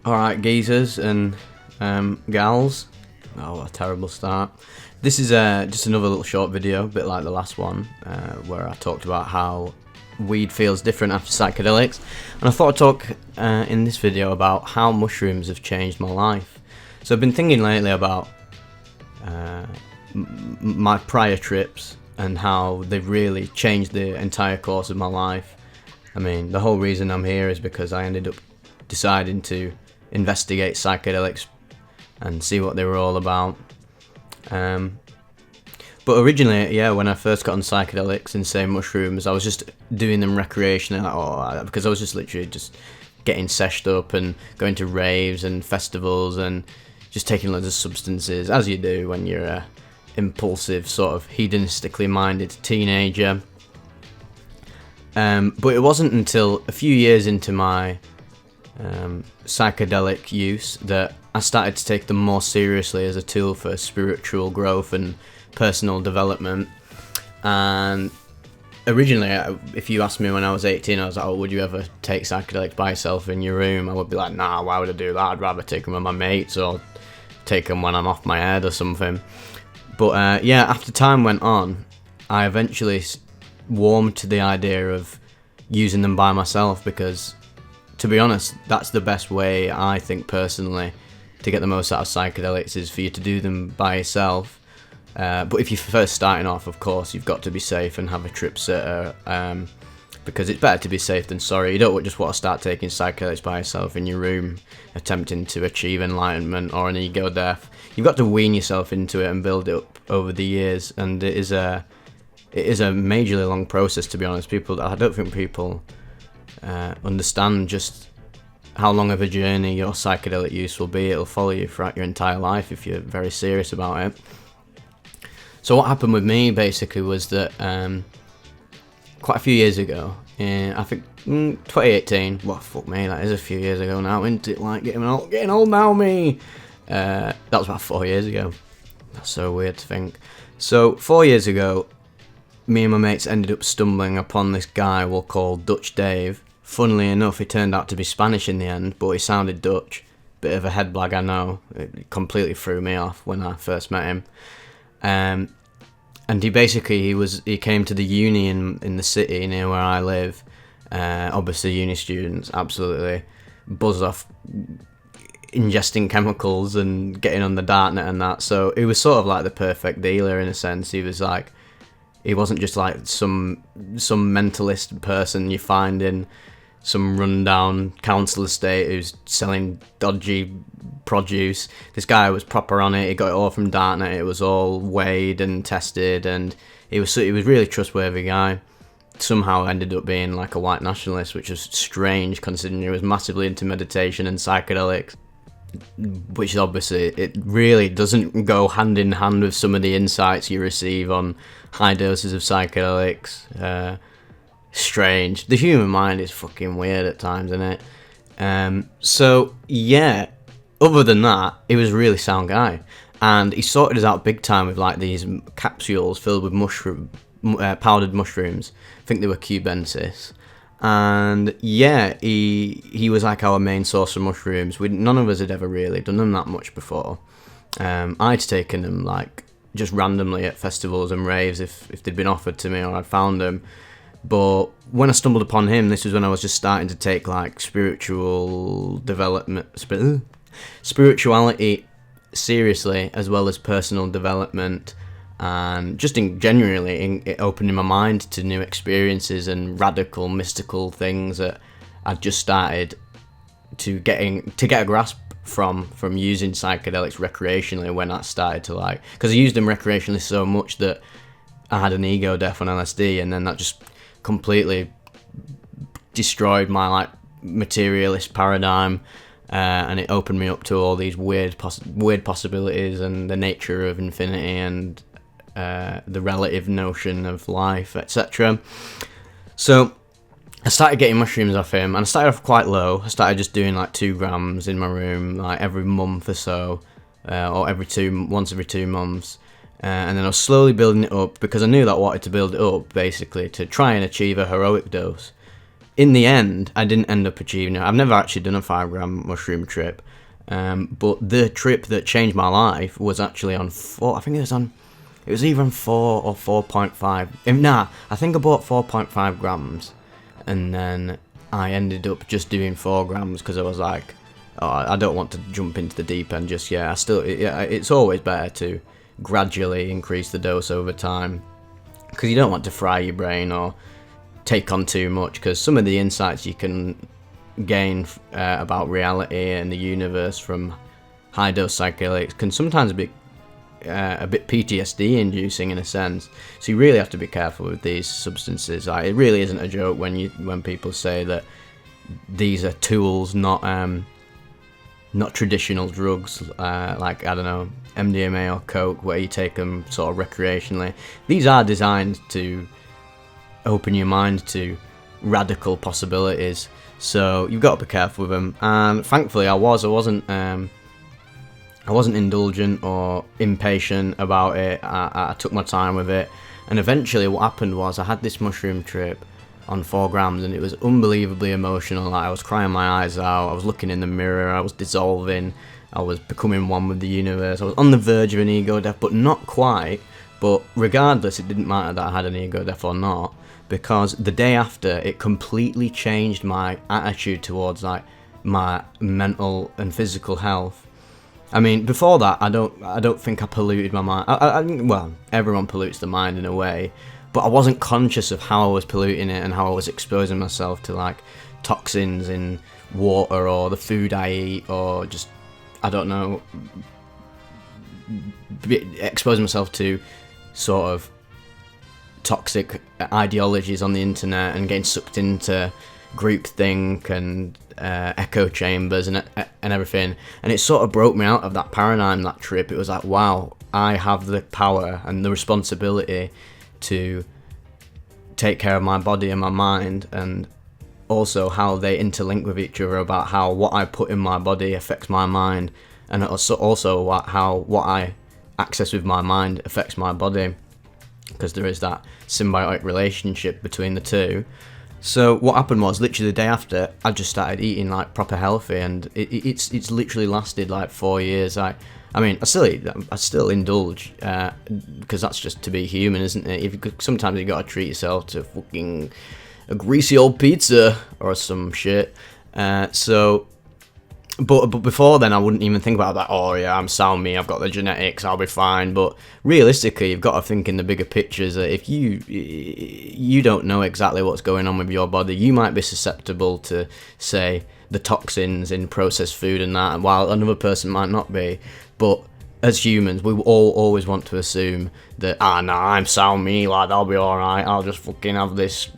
Alright, geezers and gals. Oh, what a terrible start. This is just another little short video, a bit like the last one, where I talked about how weed feels different after psychedelics. And I thought I'd talk in this video about how mushrooms have changed my life. So I've been thinking lately about my prior trips and how they've really changed the entire course of my life. I mean, the whole reason I'm here is because I ended up deciding to investigate psychedelics and see what they were all about. But originally, yeah, when I first got on psychedelics and say mushrooms, I was just doing them recreationally, because I was just literally just getting seshed up and going to raves and festivals and just taking loads of substances, as you do when you're a impulsive, sort of hedonistically minded teenager. But it wasn't until a few years into my psychedelic use that I started to take them more seriously as a tool for spiritual growth and personal development. And originally, if you asked me when I was 18, I was like, oh, would you ever take psychedelics by yourself in your room? I would be like, nah, why would I do that? I'd rather take them with my mates or take them when I'm off my head or something. But yeah, after time went on, I eventually warmed to the idea of using them by myself, because to be honest, that's the best way, I think personally, to get the most out of psychedelics, is for you to do them by yourself. But if you're first starting off, of course, you've got to be safe and have a trip sitter, because it's better to be safe than sorry. You don't just want to start taking psychedelics by yourself in your room, attempting to achieve enlightenment or an ego death. You've got to wean yourself into it and build it up over the years, and it is a majorly long process, to be honest. I don't think people understand just how long of a journey your psychedelic use will be. It'll follow you throughout your entire life if you're very serious about it. So what happened with me basically was that quite a few years ago, I think 2018, well, fuck me, that is a few years ago now, isn't it? Like getting old now, me. That was about 4 years ago. That's so weird to think. So 4 years ago, me and my mates ended up stumbling upon this guy we'll call Dutch Dave. Funnily enough, he turned out to be Spanish in the end, but he sounded Dutch. Bit of a head blag, I know. It completely threw me off when I first met him. And he came to the uni in the city near where I live. Obviously, uni students absolutely buzz off ingesting chemicals and getting on the darknet and that. So he was sort of like the perfect dealer in a sense. He wasn't just like some mentalist person you find in some rundown council estate who's selling dodgy produce. This guy was proper on it. He got it all from darknet. It was all weighed and tested, and he was really trustworthy guy. Somehow ended up being like a white nationalist, which is strange considering he was massively into meditation and psychedelics, which obviously it really doesn't go hand in hand with some of the insights you receive on high doses of psychedelics. Strange. The human mind is fucking weird at times, isn't it? So yeah, other than that, he was a really sound guy, and he sorted us out big time with like these capsules filled with powdered mushrooms. I think they were cubensis. And yeah, he was like our main source of mushrooms. None of us had ever really done them that much before. I'd taken them like just randomly at festivals and raves if they'd been offered to me or I'd found them. But when I stumbled upon him, this was when I was just starting to take like spirituality seriously, as well as personal development. And just genuinely opening my mind to new experiences and radical mystical things that I'd just started to get a grasp from using psychedelics recreationally. When I started to because I used them recreationally so much that I had an ego death on LSD, and then that just completely destroyed my materialist paradigm, and it opened me up to all these weird possibilities and the nature of infinity and the relative notion of life, etc. So I started getting mushrooms off him, and I started off quite low. I started just doing 2 grams in my room every month or so, or once every 2 months. And then I was slowly building it up, because I knew that I wanted to build it up basically to try and achieve a heroic dose. in the end, I didn't end up achieving it. I've never actually done a 5-gram mushroom trip, but the trip that changed my life was actually on 4. I think it was either on 4 or 4.5. Nah, I think I bought 4.5 grams, and then I ended up just doing 4 grams because I was like, oh, I don't want to jump into the deep end just yet. It's always better to gradually increase the dose over time, because you don't want to fry your brain or take on too much, because some of the insights you can gain about reality and the universe from high dose psychedelics can sometimes be a bit PTSD inducing in a sense. So you really have to be careful with these substances. It really isn't a joke when people say that these are tools, not traditional drugs, like, I don't know, MDMA or coke, where you take them sort of recreationally. These are designed to open your mind to radical possibilities, so you've got to be careful with them. And thankfully I wasn't indulgent or impatient about it. I took my time with it, and eventually what happened was I had this mushroom trip on 4 grams, and it was unbelievably emotional. Like, I was crying my eyes out, I was looking in the mirror, I was dissolving, I was becoming one with the universe. I was on the verge of an ego death, but not quite. But regardless, it didn't matter that I had an ego death or not, because the day after, it completely changed my attitude towards, like, my mental and physical health. I mean, before that, I don't think I polluted my mind. Well, everyone pollutes the mind in a way, but I wasn't conscious of how I was polluting it and how I was exposing myself to, like, toxins in water or the food I eat, or just, I don't know, exposing myself to sort of toxic ideologies on the internet and getting sucked into groupthink and echo chambers and everything. And it sort of broke me out of that paradigm, that trip. It was like, wow, I have the power and the responsibility to take care of my body and my mind, and also how they interlink with each other, about how what I put in my body affects my mind, and also how what I access with my mind affects my body, because there is that symbiotic relationship between the two. So what happened was, literally the day after, I just started eating, like, proper healthy, and it's literally lasted like 4 years. I mean, I still indulge, because that's just to be human, isn't it? Sometimes you gotta treat yourself to fucking a greasy old pizza or some shit. But before then, I wouldn't even think about that. Oh yeah, I'm sound me, I've got the genetics, I'll be fine. But realistically, you've got to think in the bigger pictures. That if you don't know exactly what's going on with your body, you might be susceptible to, say, the toxins in processed food and that, while another person might not be. But as humans, we all always want to assume that, I'm sound me, like, I'll be alright, I'll just fucking have this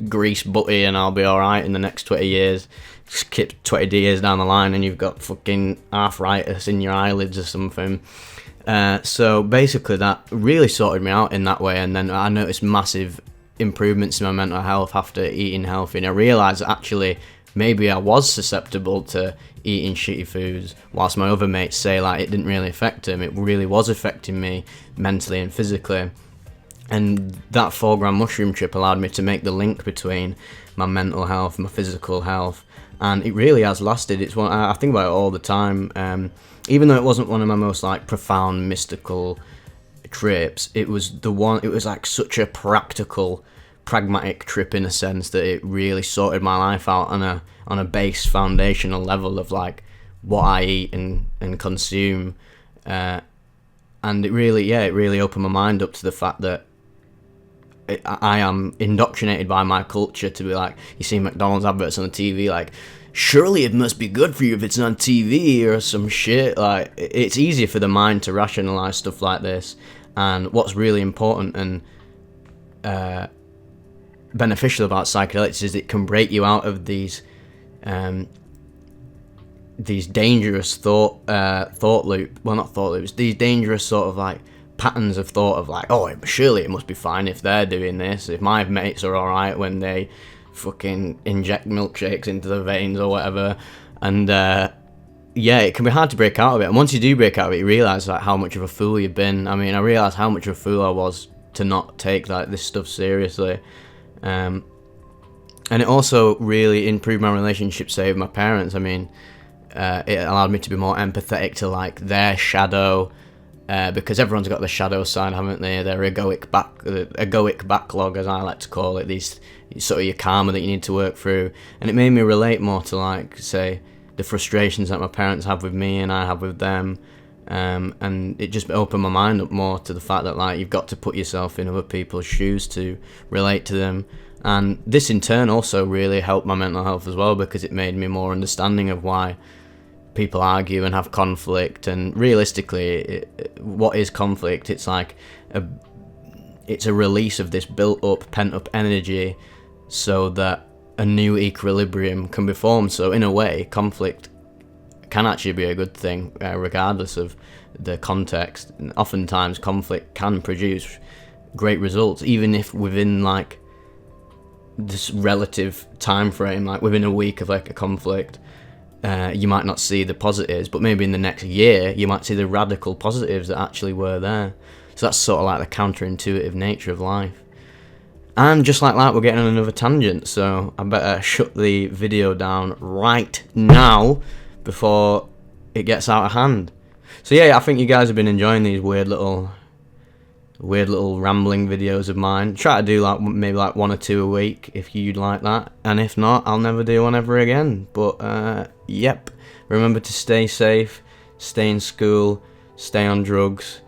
grease butty and I'll be alright in the next 20 years. Skip 20 years down the line and you've got fucking arthritis in your eyelids or something. So basically that really sorted me out in that way, and then I noticed massive improvements in my mental health after eating healthy, and I realised that actually maybe I was susceptible to eating shitty foods, whilst my other mates say, like, it didn't really affect them. It really was affecting me mentally and physically. And that 4-gram mushroom trip allowed me to make the link between my mental health and my physical health, and it really has lasted. It's one I think about it all the time. Even though it wasn't one of my most, like, profound mystical trips, it was like such a pragmatic trip in a sense that it really sorted my life out on a base foundational level of, like, what I eat and consume, and it really opened my mind up to the fact that I am indoctrinated by my culture to be like, you see McDonald's adverts on the TV, like, surely it must be good for you if it's on TV or some shit. Like, it's easier for the mind to rationalize stuff like this. And what's really important and beneficial about psychedelics is it can break you out of these dangerous thought loops, these dangerous sort of, like, patterns of thought of, like, oh, surely it must be fine if they're doing this, if my mates are alright when they fucking inject milkshakes into their veins or whatever. And it can be hard to break out of it, and once you do break out of it, you realise, like, how much of a fool you've been. I mean, I realised how much of a fool I was to not take, like, this stuff seriously. And it also really improved my relationship, say, with my parents. I mean, it allowed me to be more empathetic to like their shadow, because everyone's got the shadow side, haven't they? Their egoic backlog, as I like to call it, these sort of your karma that you need to work through. And it made me relate more to, like, say, the frustrations that my parents have with me and I have with them. And it just opened my mind up more to the fact that, like, you've got to put yourself in other people's shoes to relate to them. And this in turn also really helped my mental health as well, because it made me more understanding of why people argue and have conflict. And realistically, what is conflict? It's like it's a release of this built up, pent up energy so that a new equilibrium can be formed. So in a way, conflict can actually be a good thing, regardless of the context. And oftentimes conflict can produce great results, even if within like this relative time frame, like within a week of like a conflict, you might not see the positives, but maybe in the next year you might see the radical positives that actually were there. So that's sort of like the counterintuitive nature of life. And just like that, we're getting on another tangent, so I better shut the video down right now before it gets out of hand. So yeah, I think you guys have been enjoying these weird little rambling videos of mine. Try to do like maybe like 1 or 2 a week if you'd like that, and if not, I'll never do one ever again. But yep, remember to stay safe, stay in school, stay on drugs.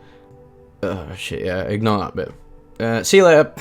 Oh shit, yeah, ignore that bit. See you later.